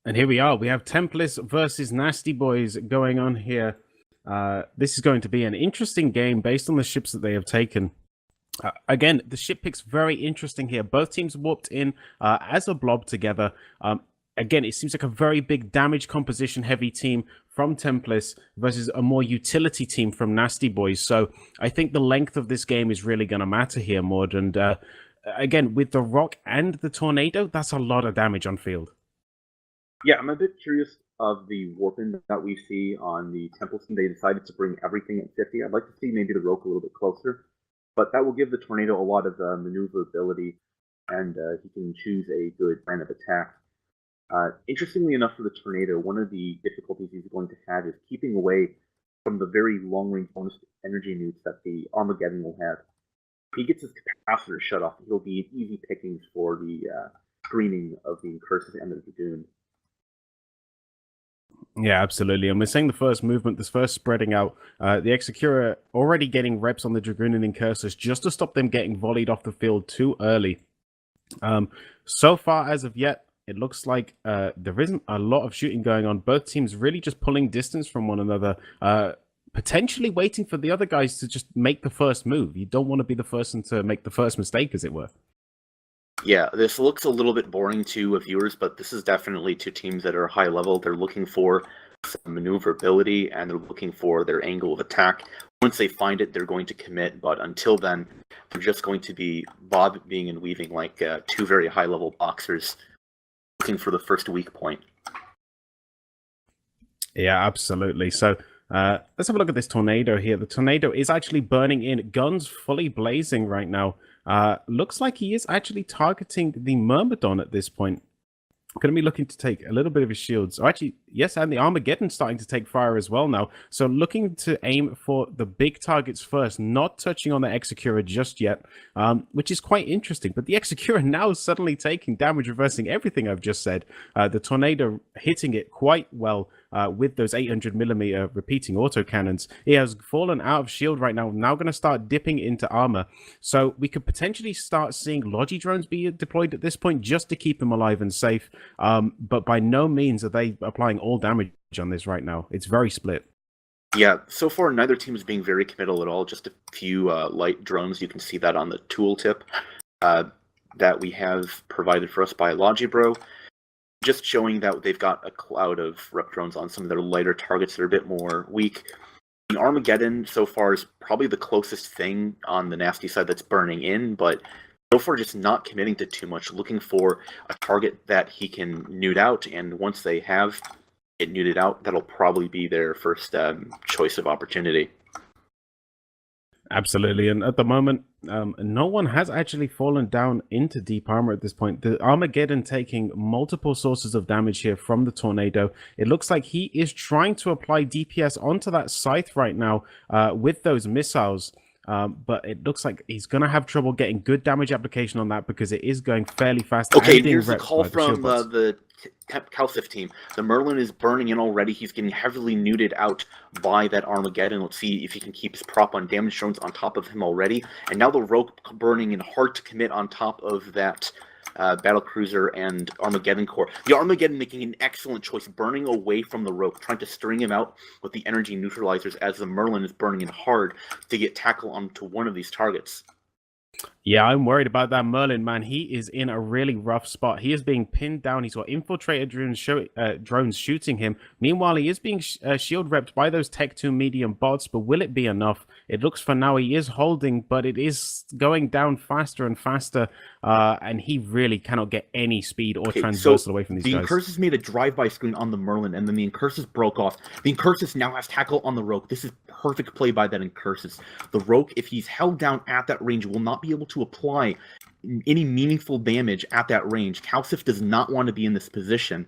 And here we are. We have Templis versus Nasty Boyz going on here. This is going to be an interesting game based on the ships that they have taken. Again, the ship pick's very interesting here. Both teams warped in as a blob together. Again, it seems like a very big damage composition heavy team from Templis versus a more utility team from Nasty Boyz. So I think the length of this game is really going to matter here, Maud. And again, with the Rock and the Tornado, that's a lot of damage on field. Yeah, I'm a bit curious of the warping that we see on the Temples. They decided to bring everything at 50. I'd like to see maybe the Roke a little bit closer, but that will give the Tornado a lot of maneuverability, and he can choose a good plan of attack. Interestingly enough, for the Tornado, one of the difficulties he's going to have is keeping away from the very long-range bonus energy nukes that the Armageddon will have. If he gets his capacitor shut off, he'll be easy pickings for the screening of the Incursus and the Dragoon. Yeah, absolutely. And we're seeing the first movement, this first spreading out. The Execura already getting reps on the Dragoon and Incursus just to stop them getting volleyed off the field too early. So far, as of yet, it looks like there isn't a lot of shooting going on. Both teams really just pulling distance from one another, potentially waiting for the other guys to just make the first move. You don't want to be the person to make the first mistake, as it were. Yeah, this looks a little bit boring to viewers, but this is definitely two teams that are high level. They're looking for some maneuverability, and they're looking for their angle of attack. Once they find it, they're going to commit, but until then, they're just going to be bobbing and weaving like two very high-level boxers looking for the first weak point. Yeah, absolutely. So let's have a look at this Tornado here. The Tornado is actually burning in, guns fully blazing right now. Looks like he is actually targeting the Myrmidon at this point. Going to be looking to take a little bit of his shields. Oh, actually, yes, and the Armageddon starting to take fire as well now. So looking to aim for the big targets first, not touching on the Execura just yet, which is quite interesting. But the Execura now suddenly taking damage, reversing everything I've just said. The Tornado hitting it quite well with those 800mm repeating autocannons. He has fallen out of shield right now going to start dipping into armor. So we could potentially start seeing Logi drones be deployed at this point just to keep him alive and safe. But by no means are they applying all damage on this right now. It's very split. Yeah, so far neither team is being very committal at all. Just a few light drones. You can see that on the tooltip that we have provided for us by Logibro. Just showing that they've got a cloud of rep drones on some of their lighter targets that are a bit more weak. The Armageddon so far is probably the closest thing on the nasty side that's burning in, but so far just not committing to too much, looking for a target that he can nude out, and once they have it nuded out, that'll probably be their first choice of opportunity. Absolutely, and at the moment, no one has actually fallen down into deep armor at this point. The Armageddon taking multiple sources of damage here from the Tornado. It looks like he is trying to apply DPS onto that Scythe right now with those missiles. But it looks like he's going to have trouble getting good damage application on that because it is going fairly fast. Okay, here's the call from the Calcif team. The Merlin is burning in already. He's getting heavily nuded out by that Armageddon. Let's see if he can keep his prop on damage drones on top of him already. And now the Rogue burning in hard to commit on top of that Battlecruiser and Armageddon core. The Armageddon making an excellent choice, burning away from the Rogue, trying to string him out with the energy neutralizers as the Merlin is burning in hard to get tackle onto one of these targets. Yeah, I'm worried about that Merlin, man. He is in a really rough spot. He is being pinned down. He's got infiltrator drones shooting him. Meanwhile, he is being shield repped by those Tech 2 medium bots, but will it be enough? It looks for now he is holding, but it is going down faster and faster, and he really cannot get any speed or transversal away from these guys. The Incursus made a drive-by screen on the Merlin, and then the Incursus broke off. The Incursus now has tackle on the Rogue. This is perfect play by that Incursus. The Rogue, if he's held down at that range, will not be able to apply any meaningful damage at that range. Calcif does not want to be in this position.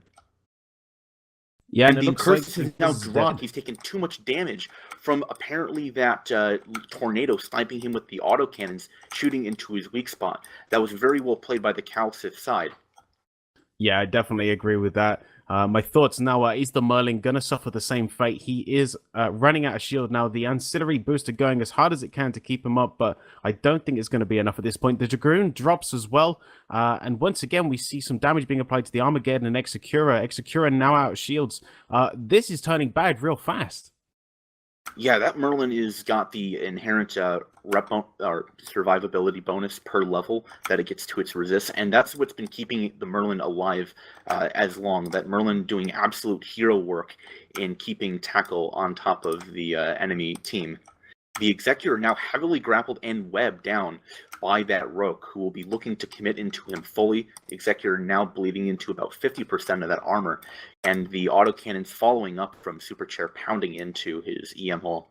Yeah, and the Incursus is now dropped. He's taken too much damage from apparently that Tornado sniping him with the autocannons, shooting into his weak spot. That was very well played by the Calcif side. Yeah, I definitely agree with that. My thoughts now are, is the Merlin going to suffer the same fate? He is running out of shield now. The ancillary booster going as hard as it can to keep him up, but I don't think it's going to be enough at this point. The Dragoon drops as well. And once again, we see some damage being applied to the Armageddon and Execura. Execura now out of shields. This is turning bad real fast. Yeah, that Merlin is got the inherent or survivability bonus per level that it gets to its resist, and that's what's been keeping the Merlin alive as long. That Merlin doing absolute hero work in keeping tackle on top of the enemy team. The Executor now heavily grappled and webbed down by that Rogue, who will be looking to commit into him fully. The Executor now bleeding into about 50% of that armor, and the autocannons following up from Super Chair pounding into his EM hull.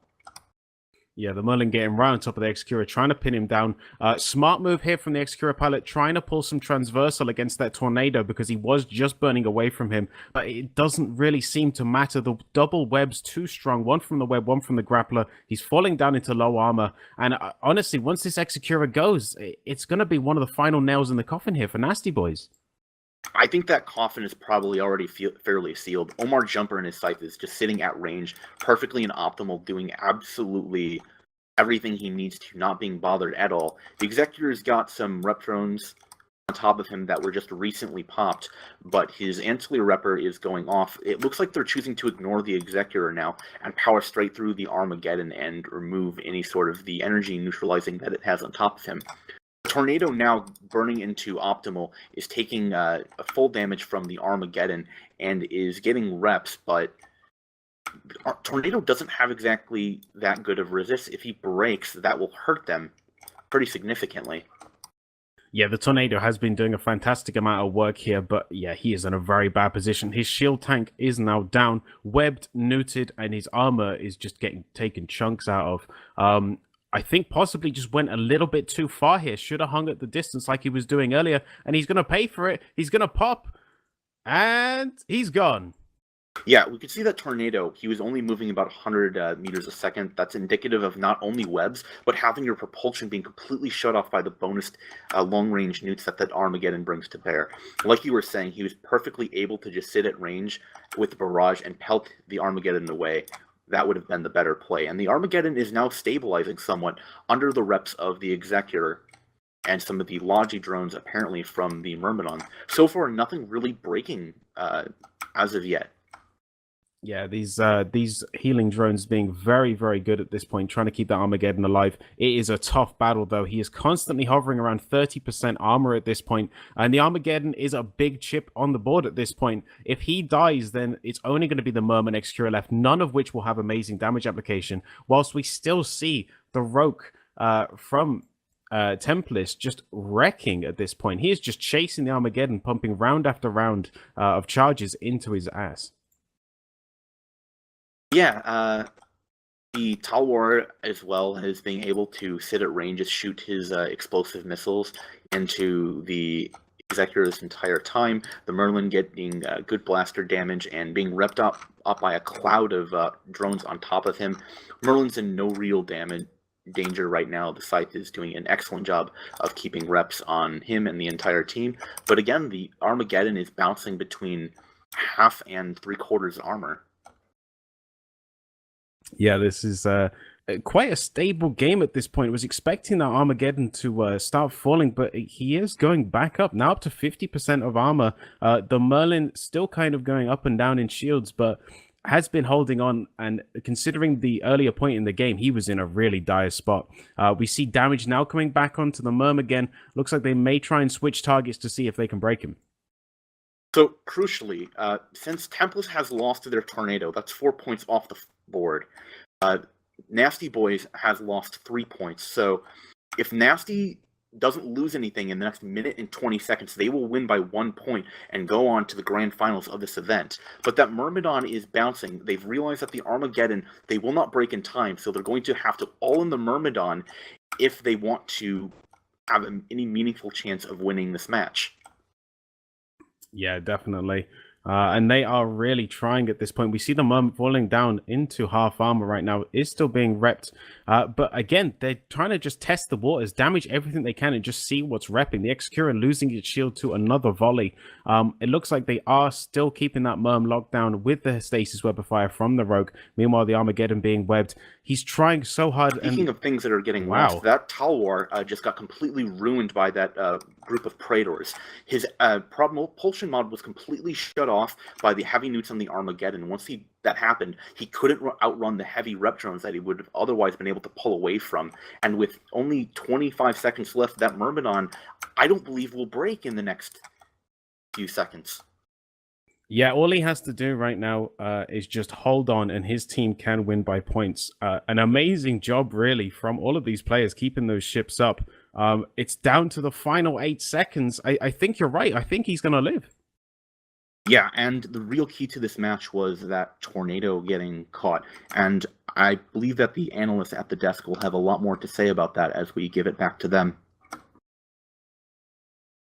Yeah, the Merlin getting right on top of the Execura, trying to pin him down. Smart move here from the Execura pilot, trying to pull some transversal against that tornado because he was just burning away from him. But it doesn't really seem to matter. The double web's too strong. One from the web, one from the grappler. He's falling down into low armor. And honestly, once this Execura goes, it's going to be one of the final nails in the coffin here for Nasty Boys. I think that coffin is probably already fairly sealed. Omar Jumper in his scythe is just sitting at range, perfectly and optimal, doing absolutely everything he needs to, not being bothered at all. The Executor's got some rep drones on top of him that were just recently popped, but his ancillary repper is going off. It looks like they're choosing to ignore the Executor now and power straight through the Armageddon and remove any sort of the energy neutralizing that it has on top of him. Tornado now burning into optimal is taking a full damage from the Armageddon and is getting reps, but Tornado doesn't have exactly that good of resist. If he breaks, that will hurt them pretty significantly. Yeah, the Tornado has been doing a fantastic amount of work here, but yeah, he is in a very bad position. His shield tank is now down, webbed, neutered, and his armor is just getting taken chunks out of. I think possibly just went a little bit too far here. Should have hung at the distance like he was doing earlier, and he's going to pay for it. He's going to pop, and he's gone. Yeah, we could see that Tornado, he was only moving about 100 meters a second. That's indicative of not only webs, but having your propulsion being completely shut off by the bonus long-range nukes that Armageddon brings to bear. Like you were saying, he was perfectly able to just sit at range with the barrage and pelt the Armageddon away. That would have been the better play. And the Armageddon is now stabilizing somewhat under the reps of the Executor and some of the Logi drones apparently from the Myrmidon. So far, nothing really breaking as of yet. Yeah, these healing drones being very, very good at this point, trying to keep that Armageddon alive. It is a tough battle, though. He is constantly hovering around 30% armor at this point, and the Armageddon is a big chip on the board at this point. If he dies, then it's only going to be the Merman Execura left, none of which will have amazing damage application, whilst we still see the Rogue from Templis just wrecking at this point. He is just chasing the Armageddon, pumping round after round of charges into his ass. Yeah, the Talwar as well as being able to sit at range and shoot his explosive missiles into the Executor this entire time. The Merlin getting good blaster damage and being repped up by a cloud of drones on top of him. Merlin's in no real danger right now. The Scythe is doing an excellent job of keeping reps on him and the entire team. But again, the Armageddon is bouncing between half and 3/4 armor. Yeah, this is quite a stable game at this point. I was expecting that Armageddon to start falling, but he is going back up, now up to 50% of armor. The Merlin still kind of going up and down in shields, but has been holding on, and considering the earlier point in the game, he was in a really dire spot. We see damage now coming back onto the Merm again. Looks like they may try and switch targets to see if they can break him. So, crucially, since Templis has lost to their Tornado, that's 4 points off the board. Nasty Boys has lost 3 points. So, if Nasty doesn't lose anything in the next minute and 20 seconds, they will win by 1 point and go on to the grand finals of this event. But that Myrmidon is bouncing. They've realized that the Armageddon, they will not break in time, so they're going to have to all in the Myrmidon if they want to have any meaningful chance of winning this match. Yeah, definitely. And they are really trying at this point. We see the Merm falling down into half armor right now, is still being repped. But again, they're trying to just test the waters, damage everything they can, and just see what's repping. The Execura losing its shield to another volley. It looks like they are still keeping that Merm locked down with the Stasis Web of Fire from the Rogue. Meanwhile, the Armageddon being webbed. He's trying so hard. Speaking of things that are getting Wow. lost, that Talwar just got completely ruined by that group of Praetors. His propulsion mod was completely shut off by the heavy newts on the Armageddon. Once that happened, he couldn't outrun the heavy rep drones that he would have otherwise been able to pull away from. And with only 25 seconds left, that Myrmidon, I don't believe will break in the next few seconds. Yeah, all he has to do right now is just hold on, and his team can win by points. An amazing job, really, from all of these players keeping those ships up. It's down to the final 8 seconds. I think you're right. I think he's going to live. Yeah, and the real key to this match was that tornado getting caught. And I believe that the analysts at the desk will have a lot more to say about that as we give it back to them.